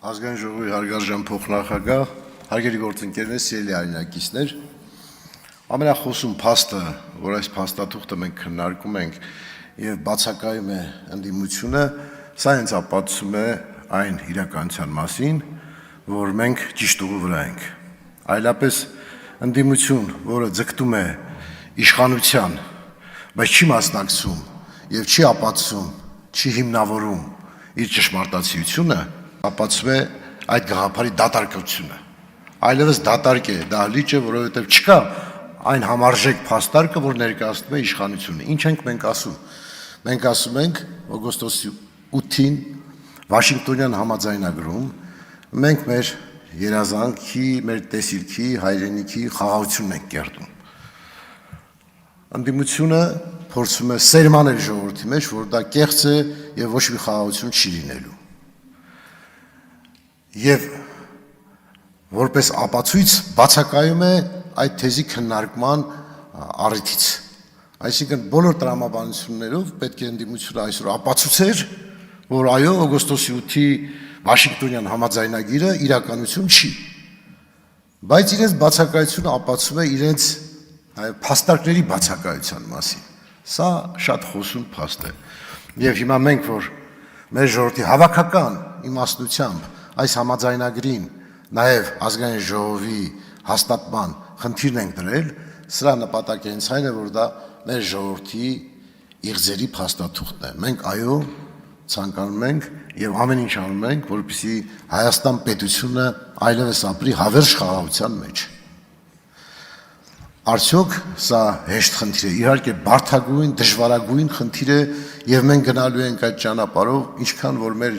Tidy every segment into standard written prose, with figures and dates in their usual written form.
Ազգային ժողովի հարգարժան փոխնախագահ, հարգելի գործընկերներ, սիրելի հայրենակիցներ, ամենախոսուն փաստը, որ այս փաստաթուղթը մենք քննարկում ենք եւ բացակայում է ընդդիմությունը, սա հենց ապացուցում է այն իրականության մասին, որ մենք ճիշտ ուղու վրա ենք։ Այլապես ընդդիմություն, որը ձգտում է իշխանության, բայց չի մասնակցում եւ չի ապացուցում, չի հիմնավորում իր ճշմարտացիությունը, ապացուցում է այդ գաղափարի դատարկությունը։ Այլևս դատարկ է դա լիճը, որովհետև չկա այն համարժեք փաստարկը, որ ներկայացնում է իշխանությունը։ Ինչ ենք մենք ասում։ Մենք ասում ենք օգոստոսի 8-ին Վաշինգտոնյան համաձայնագրում մենք մեր երազանքի, մեր տեսիլքի, հայրենիքի խաղաղությունն ենք կերտում։ Ընդդիմությունը փորձում է սերմանել ժողովրդի մեջ, որ դա կեղծ է եւ ոչ մի խաղաղություն չի լինելու։ Եվ որպես ապացույց բացակայում է այդ թեզի քննարկման առիթից։ Այսինքն բոլոր տրամաբանություններով պետք է ընդդիմությունը այսօր ապացուցեր, որ այո, օգոստոսի 8-ի Վաշինգտոնյան համաձայնագիրը իրականություն չի։ Բայց իրենց բացակայությունը ապացուցում է իրենց փաստարկների բացակայության մասին։ Սա շատ խոսուն փաստ է։ Եվ հիմա մենք, որ մեր ժողովրդի հավաքական իմաստնությամբ այս համաձայնագրին նաև ազգային ժողովի հաստատման խնդիրն ենք դրել, սրա նպատակը հենց այն է, որ դա մեր ժողովրդի իղձերի փաստաթուղթն է։ Մենք այո ցանկանում ենք եւ ամեն ինչ անում ենք, որպեսզի Հայաստան պետությունը այլևս ապրի հավերժ խաղաղության մեջ։ Արդյոք սա հեշտ խնդիր է, իհարկե բարդագույն, դժվարագույն խնդիր է եւ մենք գնալու ենք այդ ճանապարհով, ինչքան որ մեր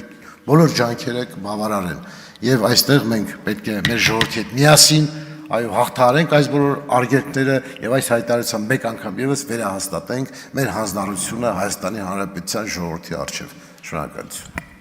բոլոր ջանքերը բավարար են եւ այստեղ մենք պետք է մեր ժողովրդի հետ միասին այո հաղթահարենք այս բոլոր արգելքները եւ այս հայտարարության մեկ անգամ եւս վերահաստատենք մեր հանձնառությունը Հայաստանի Հանրապետության ժողովրդի առջեւ։ Շնորհակալություն։